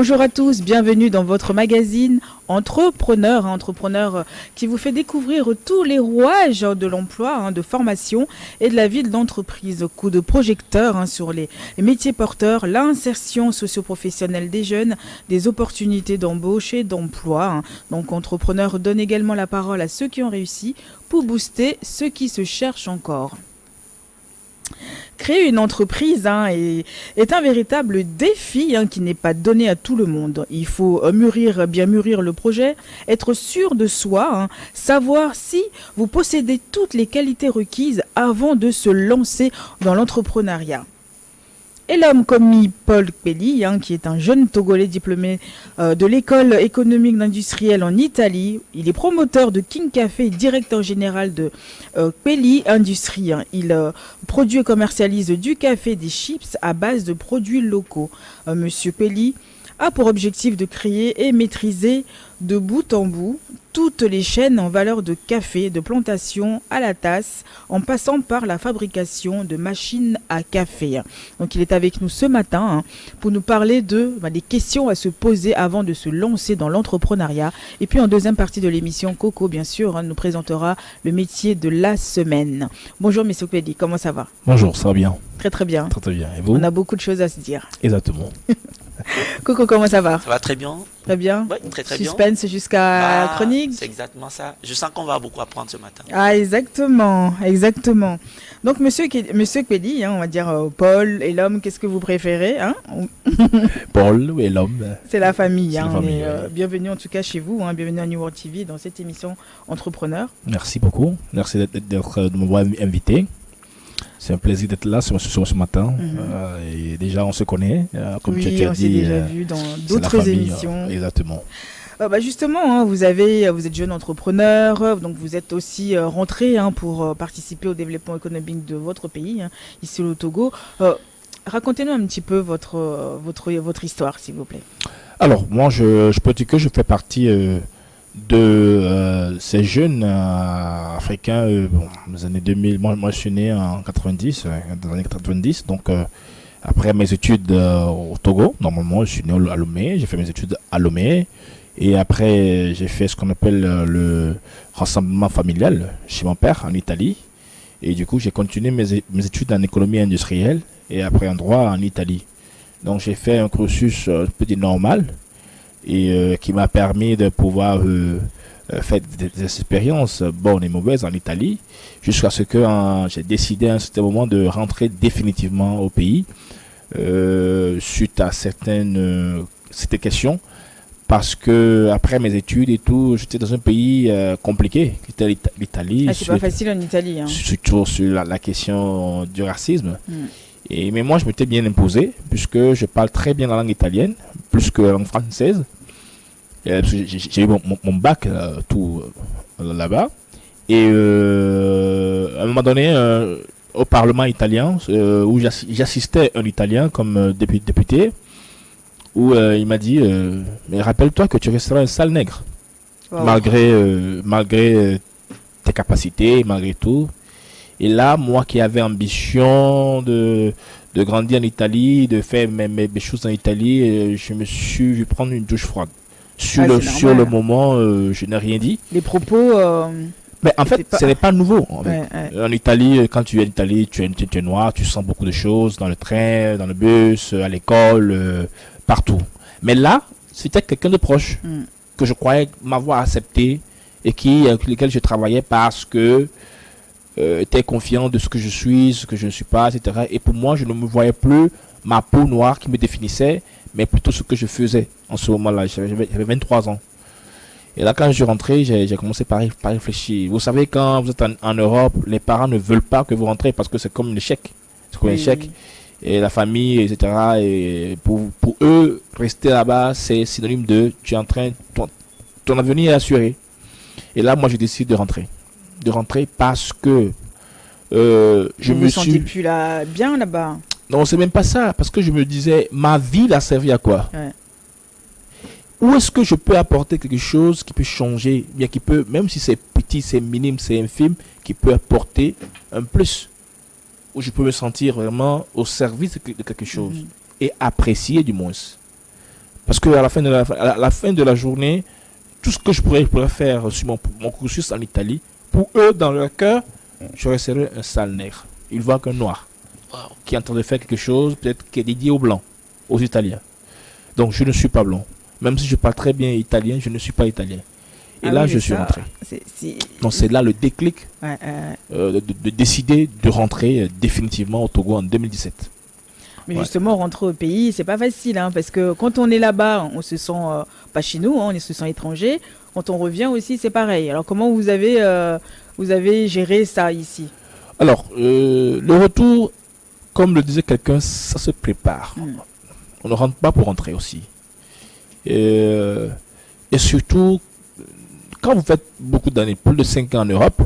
Bonjour à tous, bienvenue dans votre magazine Entrepreneur, qui vous fait découvrir tous les rouages de l'emploi, de formation et de la vie de l'entreprise. Coup de projecteur sur les métiers porteurs, l'insertion socio-professionnelle des jeunes, des opportunités d'embauche et d'emploi. Donc Entrepreneur donne également la parole à ceux qui ont réussi pour booster ceux qui se cherchent encore. Créer une entreprise est un véritable défi qui n'est pas donné à tout le monde. Il faut bien mûrir le projet, être sûr de soi, savoir si vous possédez toutes les qualités requises avant de se lancer dans l'entrepreneuriat. Et l'homme commis Paul Pelli, qui est un jeune Togolais diplômé de l'école économique d'industriel en Italie. Il est promoteur de King Café et directeur général de Pelli Industrie. Il produit et commercialise du café et des chips à base de produits locaux. Monsieur Pelli a pour objectif de créer et maîtriser de bout en bout toutes les chaînes en valeur de café, de plantation à la tasse, en passant par la fabrication de machines à café. Donc il est avec nous ce matin pour nous parler des questions à se poser avant de se lancer dans l'entrepreneuriat. Et puis en deuxième partie de l'émission, Coco, bien sûr, nous présentera le métier de la semaine. Bonjour Monsieur Pelli, comment ça va? Bonjour, ça va bien. Très très bien. Très très bien. Et vous? On a beaucoup de choses à se dire. Exactement. Coco, comment ça va? Ça va très bien. Très bien. Oui, très très bien. Suspense jusqu'à chronique. C'est exactement ça. Je sens qu'on va beaucoup apprendre ce matin. Ah, exactement. Donc, monsieur Pelli, on va dire Paul et l'homme, qu'est-ce que vous préférez Paul et l'homme. C'est la famille. C'est la famille, bienvenue en tout cas chez vous. Bienvenue à New World TV dans cette émission Entrepreneur. Merci beaucoup. Merci de m'avoir invité. C'est un plaisir d'être là ce matin. Et déjà, on se connaît. Comme tu as dit, on s'est déjà vu dans d'autres émissions. Exactement. Justement, vous êtes jeune entrepreneur, donc vous êtes aussi rentré pour participer au développement économique de votre pays, ici au Togo. Racontez-nous un petit peu votre histoire, s'il vous plaît. Alors, moi, je peux dire que je fais partie de ces jeunes africains des années 2000. Moi, je suis né en 90, dans les années 90, donc après mes études au Togo, normalement, je suis né à Lomé, j'ai fait mes études à Lomé. Et après, j'ai fait ce qu'on appelle le rassemblement familial chez mon père en Italie. Et du coup, j'ai continué mes études en économie industrielle et après en droit en Italie. Donc, j'ai fait un cursus petit normal et qui m'a permis de pouvoir faire des expériences bonnes et mauvaises en Italie jusqu'à ce que j'ai décidé à un certain moment de rentrer définitivement au pays suite à certaines questions. Parce que après mes études et tout, j'étais dans un pays compliqué, qui était l'Italie. C'est pas facile en Italie. Surtout sur la question du racisme. Mais moi, je m'étais bien imposé, puisque je parle très bien la langue italienne, plus que la langue française. J'ai eu mon bac tout là-bas. Et à un moment donné, au Parlement italien, où j'assistais un Italien comme député, où il m'a dit mais rappelle-toi que tu resteras un sale nègre. Wow. Malgré tes capacités, malgré tout. Et là, moi qui avais ambition de grandir en Italie, de faire mes choses en Italie, je me suis vu prendre une douche froide. Sur le moment, je n'ai rien dit. Les propos... Mais en fait, ce n'est pas nouveau. En Italie, quand tu es en Italie, tu es noir, tu sens beaucoup de choses dans le train, dans le bus, à l'école, partout. Mais là, c'était quelqu'un de proche que je croyais m'avoir accepté et avec lequel je travaillais parce que était confiant de ce que je suis, ce que je ne suis pas, etc. Et pour moi, je ne me voyais plus ma peau noire qui me définissait, mais plutôt ce que je faisais en ce moment-là. J'avais 23 ans. Et là, quand je suis rentré, j'ai commencé par réfléchir. Vous savez, quand vous êtes en Europe, les parents ne veulent pas que vous rentrez parce que c'est comme un échec. C'est comme un échec. Et la famille, etc. Et pour eux, rester là-bas, c'est synonyme de tu es en train, ton avenir est assuré. Et là, moi, je décide de rentrer. De rentrer parce que je me suis... sentais plus bien là-bas. Non, c'est même pas ça. Parce que je me disais, ma vie a servi à quoi? Où est-ce que je peux apporter quelque chose qui peut changer, bien qui peut, même si c'est petit, c'est minime, c'est infime, qui peut apporter un plus, où je peux me sentir vraiment au service de quelque chose et apprécier du moins. Parce qu'à à la fin de la journée, tout ce que je pourrais faire sur mon cursus en Italie, pour eux, dans leur cœur, je resterais un sale nègre. Ils voient qu'un noir qui est en train de faire quelque chose, peut-être qui est dédié aux blancs, aux Italiens. Donc je ne suis pas blanc. Même si je parle très bien italien, je ne suis pas italien. Et là, je suis rentré. Donc c'est là le déclic de décider de rentrer définitivement au Togo en 2017. Mais justement, rentrer au pays, c'est pas facile, hein, parce que quand on est là-bas, on se sent pas chez nous, on se sent étranger. Quand on revient aussi, c'est pareil. Alors comment vous avez géré ça ici? Alors, le retour, comme le disait quelqu'un, ça se prépare. On ne rentre pas pour rentrer aussi. Et surtout, quand vous faites beaucoup d'années, plus de 5 ans en Europe,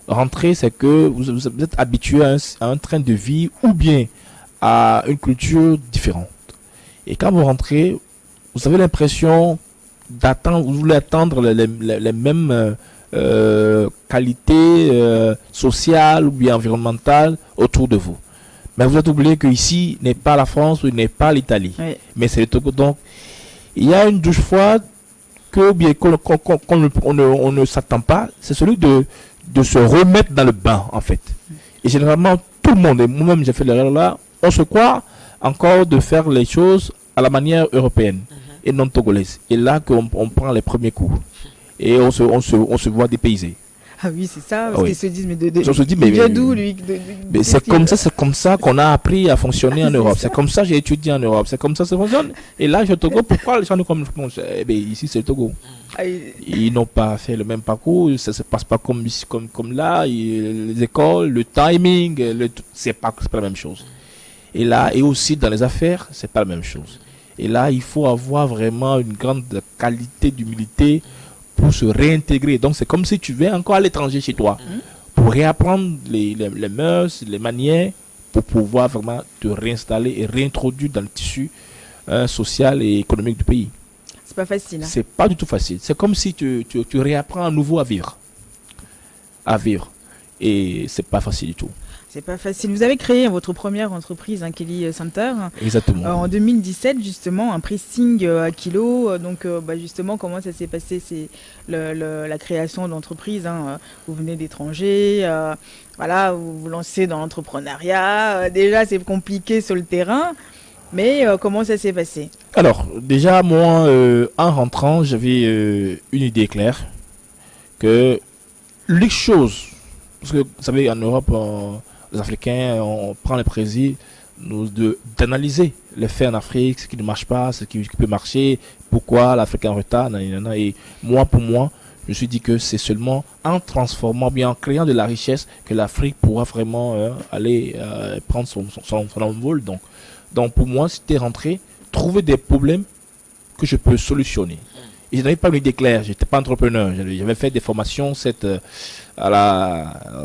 rentrer, c'est que vous êtes habitué à un train de vie ou bien à une culture différente. Et quand vous rentrez, vous avez l'impression vous voulez attendre les mêmes qualités sociales ou bien environnementales autour de vous. Mais vous êtes oublié qu'ici n'est pas la France ou n'est pas l'Italie. Oui. Mais c'est le Togo. Donc, il y a une douche froide qu'on ne s'attend pas. C'est celui de se remettre dans le bain, en fait. Et généralement, tout le monde, et moi-même j'ai fait l'erreur là, on se croit encore de faire les choses à la manière européenne et non togolaise. Et là qu'on prend les premiers coups. Et on se voit dépaysé. Ah oui, c'est ça, parce qu'ils se disent, mais il vient d'où lui? Mais c'est comme ça qu'on a appris à fonctionner en Europe. C'est comme ça que j'ai étudié en Europe. C'est comme ça que ça fonctionne. Et là, je Togo, pourquoi les gens nous comme ici, c'est le Togo. Ils n'ont pas fait le même parcours, ça se passe pas comme là. Les écoles, le timing, c'est pas la même chose. Et là, et aussi dans les affaires, c'est pas la même chose. Et là, il faut avoir vraiment une grande qualité d'humilité pour se réintégrer. Donc c'est comme si tu viens encore à l'étranger chez toi pour réapprendre les mœurs, les manières, pour pouvoir vraiment te réinstaller et réintroduire dans le tissu social et économique du pays. C'est pas facile. Hein? C'est pas du tout facile. C'est comme si tu réapprends à nouveau à vivre. Et c'est pas facile du tout. C'est pas facile. Vous avez créé votre première entreprise, Kelly Center. Exactement. En 2017, justement, un pressing à kilo. Donc, justement, comment ça s'est passé? C'est la création d'entreprise. Hein. Vous venez d'étranger. Vous vous lancez dans l'entrepreneuriat. Déjà, c'est compliqué sur le terrain. Mais comment ça s'est passé? Alors, déjà, moi, en rentrant, j'avais une idée claire que les choses... Parce que, vous savez, en Europe... les Africains, on prend le plaisir d'analyser les faits en Afrique, ce qui ne marche pas, ce qui peut marcher, pourquoi l'Afrique est en retard. Et pour moi, je me suis dit que c'est seulement en transformant, bien en créant de la richesse, que l'Afrique pourra vraiment aller prendre son envol. Donc pour moi, c'était rentrer, trouver des problèmes que je peux solutionner. Et je n'avais pas une idée claire, je n'étais pas entrepreneur. J'avais fait des formations à la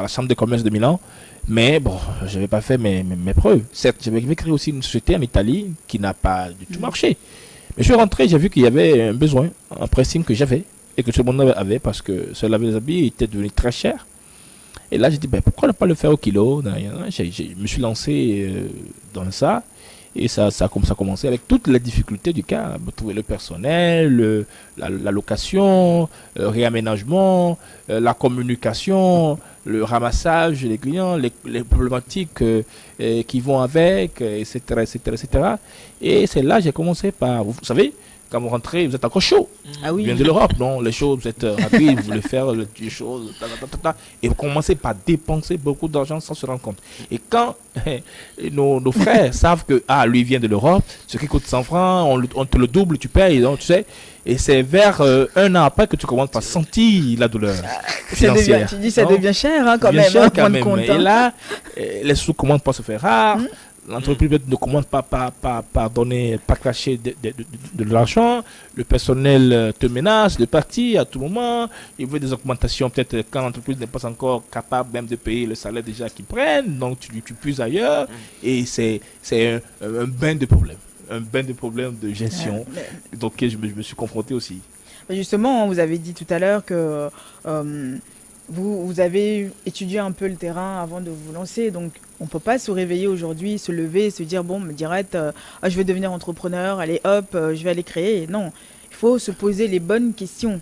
Chambre de commerce de Milan, mais bon, je n'avais pas fait mes preuves. Certes, j'avais créé aussi une société en Italie qui n'a pas du tout marché. Mais je suis rentré, j'ai vu qu'il y avait un besoin, un pressing que j'avais et que tout le monde avait parce que se laver les habits était devenu très cher. Et là, j'ai dit, pourquoi ne pas le faire au kilo? Je me suis lancé dans ça. Et ça a commencé avec toutes les difficultés du cas. Trouver le personnel, la location, le réaménagement, la communication, le ramassage des clients, les problématiques qui vont avec, etc., etc., etc. Et c'est là que j'ai commencé par... Vous savez, quand vous rentrez, vous êtes encore chaud. Ah oui. Vous venez de l'Europe, non? Les choses, vous êtes rapide, vous voulez faire les choses, et vous commencez par dépenser beaucoup d'argent sans se rendre compte. Et quand nos frères savent que lui vient de l'Europe, ce qui coûte 100 francs, on te le double, tu payes, donc, tu sais. Et c'est vers un an après que tu commences par sentir la douleur financière. Tu dis ça devient cher quand même. Cher, quand même. Compte, et là, les sous commencent par se faire rares. L'entreprise ne commence pas donner, pas cracher de l'argent. Le personnel te menace de partir à tout moment. Il veut des augmentations peut-être quand l'entreprise n'est pas encore capable même de payer le salaire déjà qu'ils prennent. Donc tu puises ailleurs. Et c'est un bain de problèmes. Un bain de problèmes de gestion. Donc je me suis confronté aussi. Justement, vous avez dit tout à l'heure que vous avez étudié un peu le terrain avant de vous lancer, donc on ne peut pas se réveiller aujourd'hui, se lever, se dire, bon, direct, je vais devenir entrepreneur, allez hop, je vais aller créer. Non, il faut se poser les bonnes questions.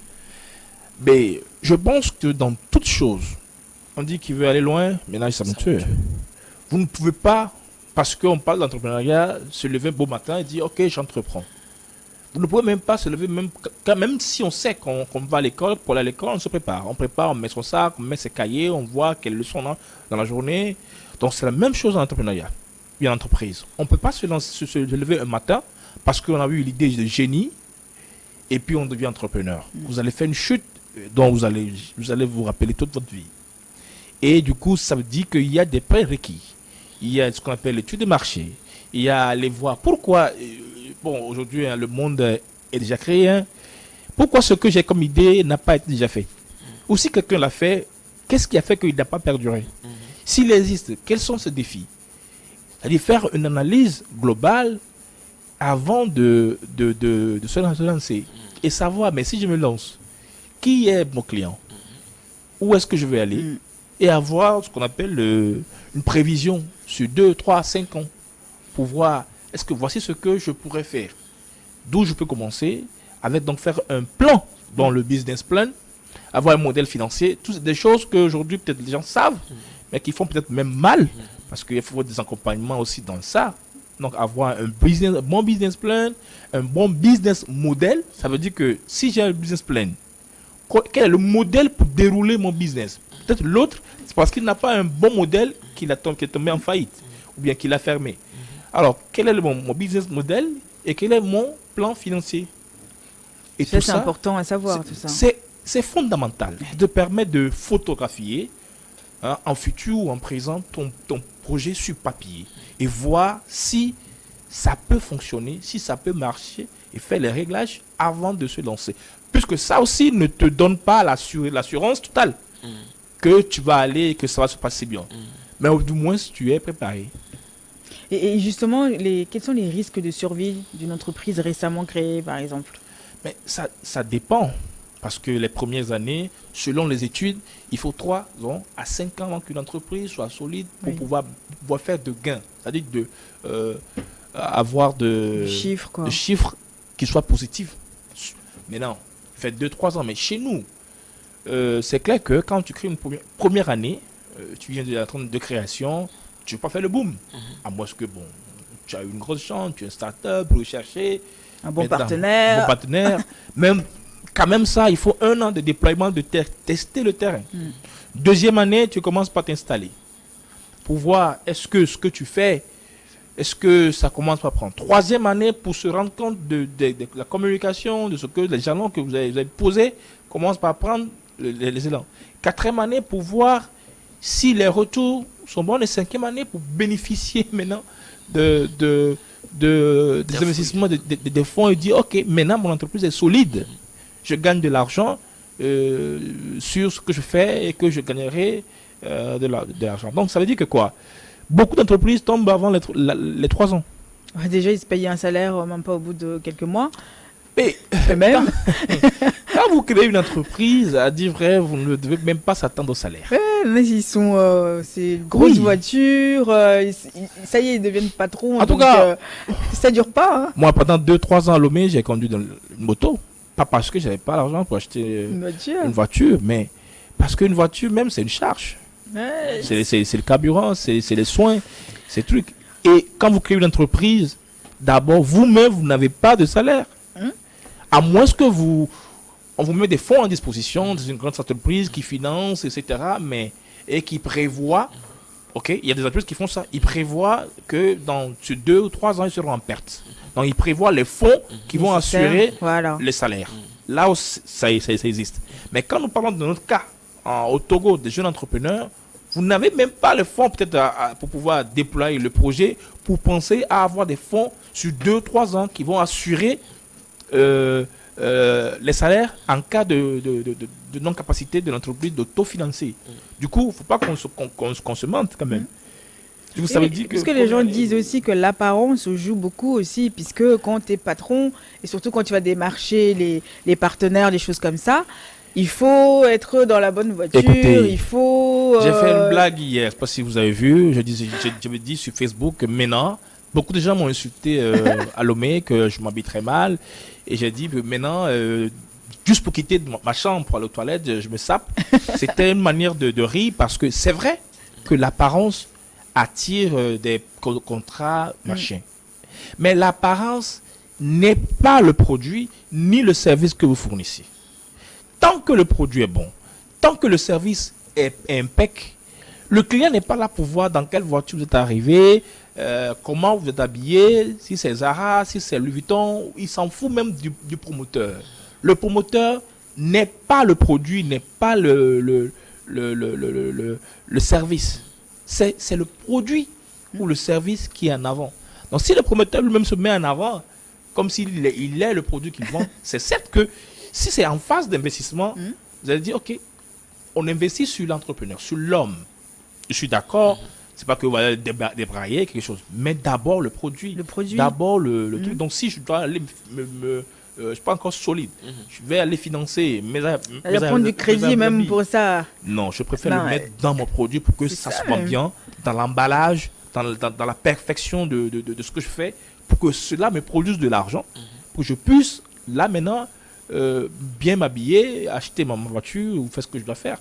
Mais je pense que dans toute chose, on dit qu'il veut aller loin, maintenant il s'aventure. Vous ne pouvez pas, parce qu'on parle d'entrepreneuriat, se lever un beau matin et dire, ok, j'entreprends. Vous ne pouvez même pas se lever, même si on sait qu'on va à l'école, pour aller à l'école, on se prépare. On prépare, on met son sac, on met ses cahiers, on voit quelles leçons on a dans la journée. Donc c'est la même chose en entrepreneuriat, en entreprise. On ne peut pas se lever un matin parce qu'on a eu l'idée de génie et puis on devient entrepreneur. Vous allez faire une chute dont vous allez vous rappeler toute votre vie. Et du coup, ça veut dire qu'il y a des prérequis. Il y a ce qu'on appelle l'étude de marché. Il y a aller voir pourquoi... Bon, aujourd'hui, le monde est déjà créé. Hein. Pourquoi ce que j'ai comme idée n'a pas été déjà fait? Ou si quelqu'un l'a fait, qu'est-ce qui a fait qu'il n'a pas perduré? S'il existe, quels sont ces défis? C'est-à-dire faire une analyse globale avant de se lancer. Et savoir, mais si je me lance, qui est mon client? Où est-ce que je vais aller? Et avoir ce qu'on appelle une prévision sur 2, 3, 5 ans pour voir est-ce que voici ce que je pourrais faire, d'où je peux commencer, avec donc faire un plan dans le business plan, avoir un modèle financier, toutes des choses qu'aujourd'hui peut-être les gens savent, mais qui font peut-être même mal, parce qu'il faut des accompagnements aussi dans ça. Donc avoir un bon business plan, un bon business model, ça veut dire que si j'ai un business plan, quel est le modèle pour dérouler mon business? Peut-être l'autre, c'est parce qu'il n'a pas un bon modèle qui est tombé en faillite, ou bien qu'il a fermé. Alors, quel est mon business model et quel est mon plan financier? Et ça, c'est important à savoir, tout ça. C'est fondamental de permettre de photographier en futur ou en présent ton projet sur papier et voir si ça peut fonctionner, si ça peut marcher et faire les réglages avant de se lancer. Puisque ça aussi ne te donne pas l'assurance totale que tu vas aller et que ça va se passer bien. Mais du moins, tu es préparé. Et justement, quels sont les risques de survie d'une entreprise récemment créée, par exemple? Mais ça dépend. Parce que les premières années, selon les études, il faut 3 ans à 5 ans avant qu'une entreprise soit solide pour pouvoir faire de gains. C'est-à-dire avoir de chiffres qui soient positifs. Maintenant, faites 2-3 ans. Mais chez nous, c'est clair que quand tu crées une première année, tu viens de création, tu ne peux pas faire le boom. À moins que, tu as une grosse chance, tu es une start-up, pour chercher un bon partenaire. Même, quand même ça, il faut 1 an de déploiement de terre, tester le terrain. Deuxième année, tu commences par t'installer. Pour voir, est-ce que ce que tu fais, est-ce que ça commence par prendre. Troisième année, pour se rendre compte de la communication, de ce que les jalons que vous avez posés commencent par prendre les élans. Quatrième année, pour voir si les retours sont bons. Et cinquième année, pour bénéficier maintenant des investissements, des fonds, et dire, ok, maintenant mon entreprise est solide. Je gagne de l'argent sur ce que je fais et que je gagnerai de l'argent. Donc ça veut dire que quoi? Beaucoup d'entreprises tombent avant les 3 ans. Déjà, ils se payent un salaire même pas au bout de quelques mois. Mais même quand vous créez une entreprise, à dire vrai, vous ne devez même pas s'attendre au salaire. Mais ils sont c'est une grosse voiture, ça y est, ils deviennent patrons. En tout cas, ça dure pas. Hein. Moi, pendant 2-3 ans à Lomé, j'ai conduit une moto. Pas parce que j'avais pas l'argent pour acheter une voiture, mais parce qu'une voiture même, c'est une charge. Ouais, c'est le carburant, c'est les soins, ces trucs. Et quand vous créez une entreprise, d'abord, vous-même, vous n'avez pas de salaire. À moins que on vous met des fonds en disposition dans une grande entreprise qui finance, etc. Et qui prévoit, ok, il y a des entreprises qui font ça, ils prévoient que sur 2 ou 3 ans, ils seront en perte. Donc, ils prévoient les fonds qui vont assurer les salaires. Là où ça existe. Mais quand nous parlons de notre cas, au Togo, des jeunes entrepreneurs, vous n'avez même pas les fonds peut-être pour pouvoir déployer le projet, pour penser à avoir des fonds sur 2-3 ans qui vont assurer les salaires en cas de non-capacité de l'entreprise d'autofinancer. Du coup, il ne faut pas qu'on se mente quand même. Ça veut dire parce que les gens disent aussi que l'apparence joue beaucoup aussi, puisque quand tu es patron, et surtout quand tu vas démarcher les partenaires, les choses comme ça, Il faut être dans la bonne voiture. Écoutez, il faut. J'ai fait une blague hier, je ne sais pas si vous avez vu. Je me dis sur Facebook que maintenant, beaucoup de gens m'ont insulté à Lomé, que je m'habille très mal. Et j'ai dit que maintenant, juste pour quitter ma chambre pour aller aux toilettes, je me sape. C'était une manière de rire parce que c'est vrai que l'apparence attire des contrats, machin. Mais l'apparence n'est pas le produit ni le service que vous fournissez. Tant que le produit est bon, tant que le service est impec, le client n'est pas là pour voir dans quelle voiture vous êtes arrivé, comment vous êtes habillé, si c'est Zara, si c'est Louis Vuitton, il s'en fout même du promoteur. Le promoteur n'est pas le produit, n'est pas le service. C'est le produit ou le service qui est en avant. Donc si le promoteur lui-même se met en avant, comme s'il est le produit qu'il vend, c'est certes que si c'est en phase d'investissement, vous allez dire, ok, on investit sur l'entrepreneur, sur l'homme. Je suis d'accord, c'est pas que vous allez débrailler quelque chose, mais d'abord le produit. D'abord le truc. Donc si je dois aller je suis pas encore solide. Je vais aller financer prendre du crédit même pour ça. Non, je préfère le mettre dans mon produit pour que ça soit bien, dans l'emballage, dans la perfection de ce que je fais, pour que cela me produise de l'argent, pour que je puisse, là maintenant, bien m'habiller, acheter ma voiture ou faire ce que je dois faire.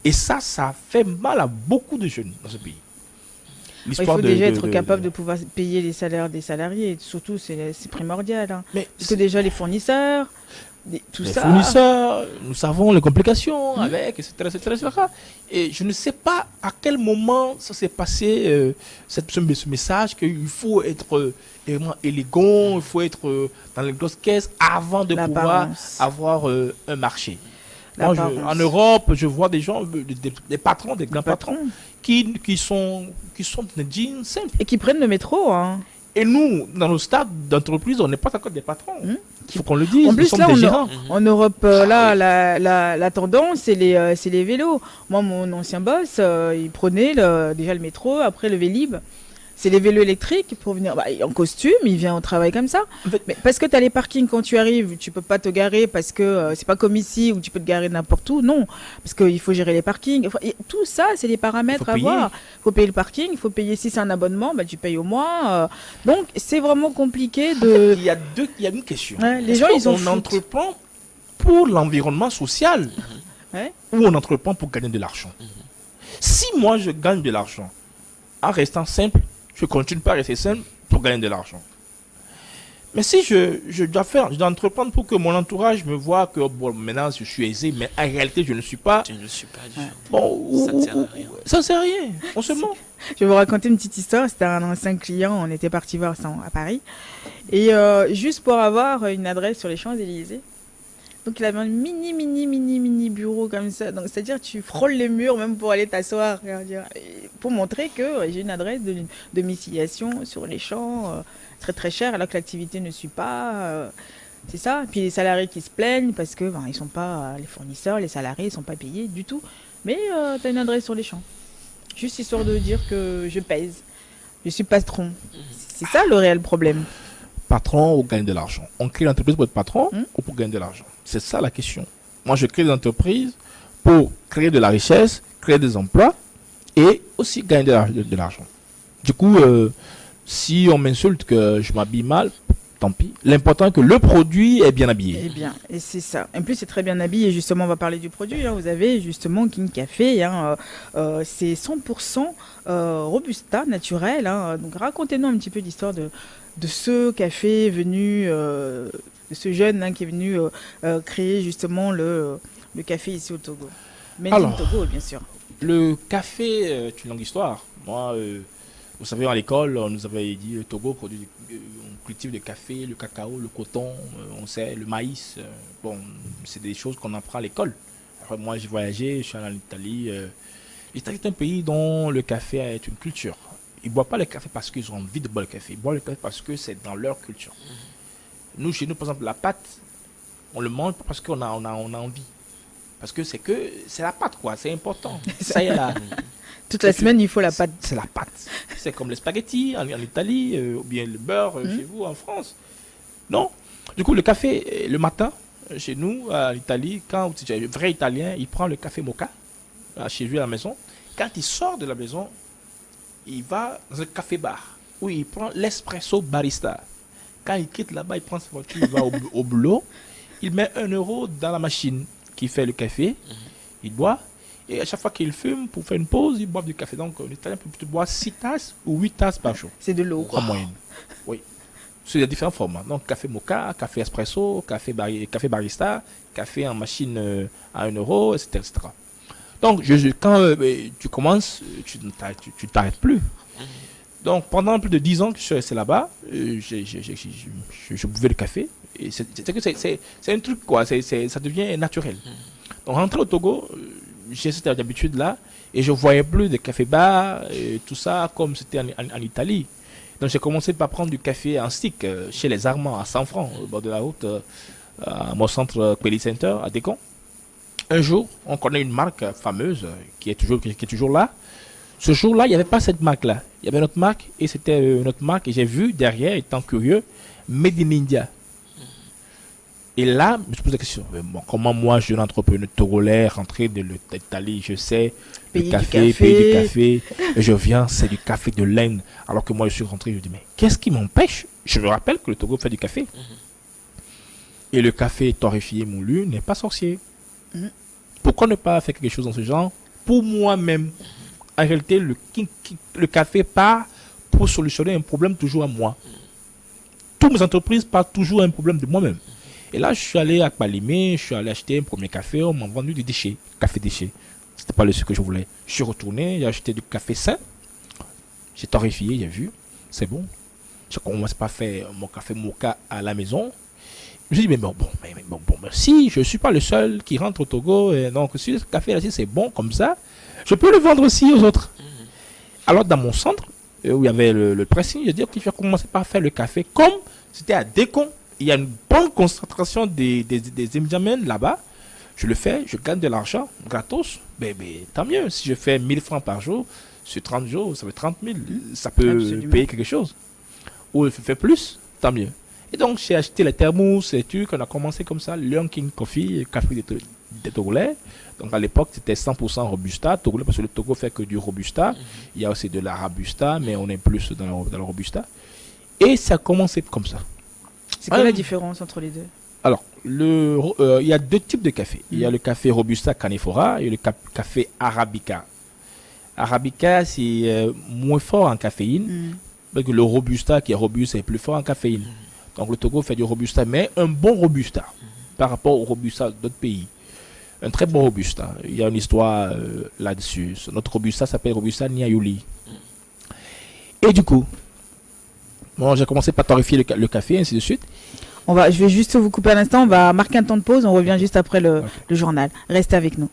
Et ça fait mal à beaucoup de jeunes dans ce pays. Il faut déjà être capable de pouvoir payer les salaires des salariés. Surtout, c'est primordial. Hein. Parce que déjà, les fournisseurs, tout ça. Les fournisseurs, nous savons les complications avec, etc., etc. Et je ne sais pas à quel moment ça s'est passé, ce message qu'il faut être vraiment élégant, il faut être dans les grosses caisses avant de pouvoir avoir un marché. Moi, en Europe, je vois des gens, des patrons, des grands patrons, qui sont des jeans simples. Et qui prennent le métro. Hein. Et nous, dans nos stades d'entreprise, on n'est pas encore des patrons. Il faut qu'on le dise. En plus, là, en Europe, la tendance, c'est les vélos. Moi, mon ancien boss, il prenait déjà le métro, après le Vélib. C'est les vélos électriques pour venir en costume, il vient au travail comme ça. Mais parce que tu as les parkings quand tu arrives, tu peux pas te garer parce que c'est pas comme ici où tu peux te garer n'importe où. Non, parce qu'il faut gérer les parkings. Tout ça, c'est des paramètres à voir. Il faut payer le parking, il faut payer si c'est un abonnement, tu payes au mois. Donc c'est vraiment compliqué de. En fait, il y a une question. Ouais, les gens, ils ont. On entreprend pour l'environnement social ou on entreprend pour gagner de l'argent. Si moi je gagne de l'argent en restant simple, je continue pas à rester simple pour gagner de l'argent. Mais si je dois entreprendre pour que mon entourage me voit que maintenant je suis aisé, mais en réalité je ne suis pas. Tu ne le suis pas du tout. Bon, ça ne sert à rien. Ça ne sert à rien. On se ment. Je vais vous raconter une petite histoire. C'était un ancien client, on était parti voir ça à Paris. Et juste pour avoir une adresse sur les Champs-Élysées. Donc il avait un mini bureau comme ça. Donc c'est-à-dire tu frôles les murs même pour aller t'asseoir. Pour montrer que j'ai une adresse de domiciliation sur les champs, très très cher, alors que l'activité ne suit pas. C'est ça. Puis les salariés qui se plaignent parce que ils sont pas, les fournisseurs, les salariés, ils sont pas payés du tout. Mais tu as une adresse sur les champs. Juste histoire de dire que je pèse. Je suis patron. C'est ça le réel problème. Patron ou gagner de l'argent. On crée l'entreprise pour être patron ou pour gagner de l'argent. C'est ça la question. Moi, je crée des entreprises pour créer de la richesse, créer des emplois et aussi gagner de l'argent. Du coup, si on m'insulte que je m'habille mal, tant pis. L'important est que le produit est bien habillé. Eh bien, et c'est ça. En plus, c'est très bien habillé. Justement, on va parler du produit. Vous avez justement King Café. C'est 100% Robusta, naturel. Donc, racontez-nous un petit peu l'histoire de ce café venu, de ce jeune qui est venu créer justement le café ici au Togo. Made in Togo, bien sûr. Le café est une longue histoire. Moi, vous savez, à l'école, on nous avait dit le Togo produit, on cultive le café, le cacao, le coton, on sait, le maïs. Bon, c'est des choses qu'on apprend à l'école. Après, moi, j'ai voyagé, je suis allé en Italie. L'Italie est un pays dont le café est une culture. Ils ne boivent pas le café parce qu'ils ont envie de boire le café. Ils boivent le café parce que c'est dans leur culture. Nous, chez nous, par exemple, la pâte, on le mange parce qu'on a envie. Parce que c'est la pâte, quoi. C'est important. Ça y est, là. Toute la semaine, il faut la pâte. C'est la pâte. C'est comme les spaghettis en Italie, ou bien le beurre chez vous en France. Non. Du coup, le café, le matin, chez nous, en Italie, quand tu es un vrai Italien, il prend le café mocha chez lui à la maison. Quand il sort de la maison, il va dans un café-bar où il prend l'espresso barista. Quand il quitte là-bas, il prend sa voiture, il va au boulot, il met 1 euro dans la machine qui fait le café, il boit, et à chaque fois qu'il fume, pour faire une pause, il boit du café. Donc, en Italien peut boire 6 tasses ou 8 tasses par jour. C'est de l'eau. En moyenne. Oui. C'est de différents formats. Donc, café mocha, café espresso, café barista, café en machine à 1 euro, etc. etc. Donc, quand tu commences, tu ne t'arrêtes plus. Donc, pendant plus de 10 ans que je suis resté là-bas, je buvais le café. Et c'est un truc, quoi. Ça devient naturel. Donc, rentré au Togo, j'ai cette habitude-là. Et je ne voyais plus de café-bar et tout ça comme c'était en Italie. Donc, j'ai commencé par prendre du café en stick chez les Armands à 100 francs, au bord de la route, à mon centre Quelly Center, à Décon. Un jour, on connaît une marque fameuse qui est toujours là. Ce jour-là, il n'y avait pas cette marque-là. Il y avait notre marque et c'était notre marque. Et j'ai vu derrière, étant curieux, Made in India. Et là, je me pose la question, comment moi, jeune entrepreneur togolais, rentré de l'Italie, je sais, pays du café, et je viens, c'est du café de l'Inde. Alors que moi, je suis rentré, je dis, mais qu'est-ce qui m'empêche? Je me rappelle que le Togo fait du café. Et le café torréfié moulu n'est pas sorcier. Pourquoi ne pas faire quelque chose dans ce genre pour moi-même? En réalité, le café part pour solutionner un problème toujours à moi. Toutes mes entreprises partent toujours à un problème de moi-même. Et là, je suis allé à Palimé, je suis allé acheter un premier café, on m'a vendu des déchets, café déchet. C'était pas le sucre que je voulais. Je suis retourné, j'ai acheté du café sain, j'ai torréfié, j'ai vu, c'est bon. Je commence pas à faire mon café mocha à la maison. Je me suis dit, mais si je ne suis pas le seul qui rentre au Togo, et donc si le café là, si c'est bon comme ça, je peux le vendre aussi aux autres. Alors dans mon centre, où il y avait le pressing, je dis, ok, je vais commencer par faire le café comme c'était à Décon. Il y a une bonne concentration des Indiamens là-bas. Je le fais, je gagne de l'argent gratos. Tant mieux. Si je fais 1000 francs par jour, sur 30 jours, ça fait 30 000. Ça peut payer quelque chose. Ou je fais plus, tant mieux. Et donc, j'ai acheté les thermos, et trucs. On a commencé comme ça. Lion King Coffee, café des Togolais. Donc, à l'époque, c'était 100% Robusta. Togolais, parce que le Togo fait que du Robusta. Il y a aussi de la Robusta, mais on est plus dans la Robusta. Et ça a commencé comme ça. C'est quoi la différence entre les deux? Alors, il y a 2 types de café. Il y a le café Robusta Canephora et le café Arabica. Arabica, c'est moins fort en caféine. Parce que le Robusta, qui est robuste, est plus fort en caféine. Donc, le Togo fait du Robusta, mais un bon Robusta par rapport au Robusta d'autres pays. Un très bon Robusta. Il y a une histoire là-dessus. Notre Robusta s'appelle Robusta Niayuli. Et du coup, j'ai commencé par torréfier le café, ainsi de suite. Je vais juste vous couper un instant, on va marquer un temps de pause, on revient juste après le journal. Restez avec nous.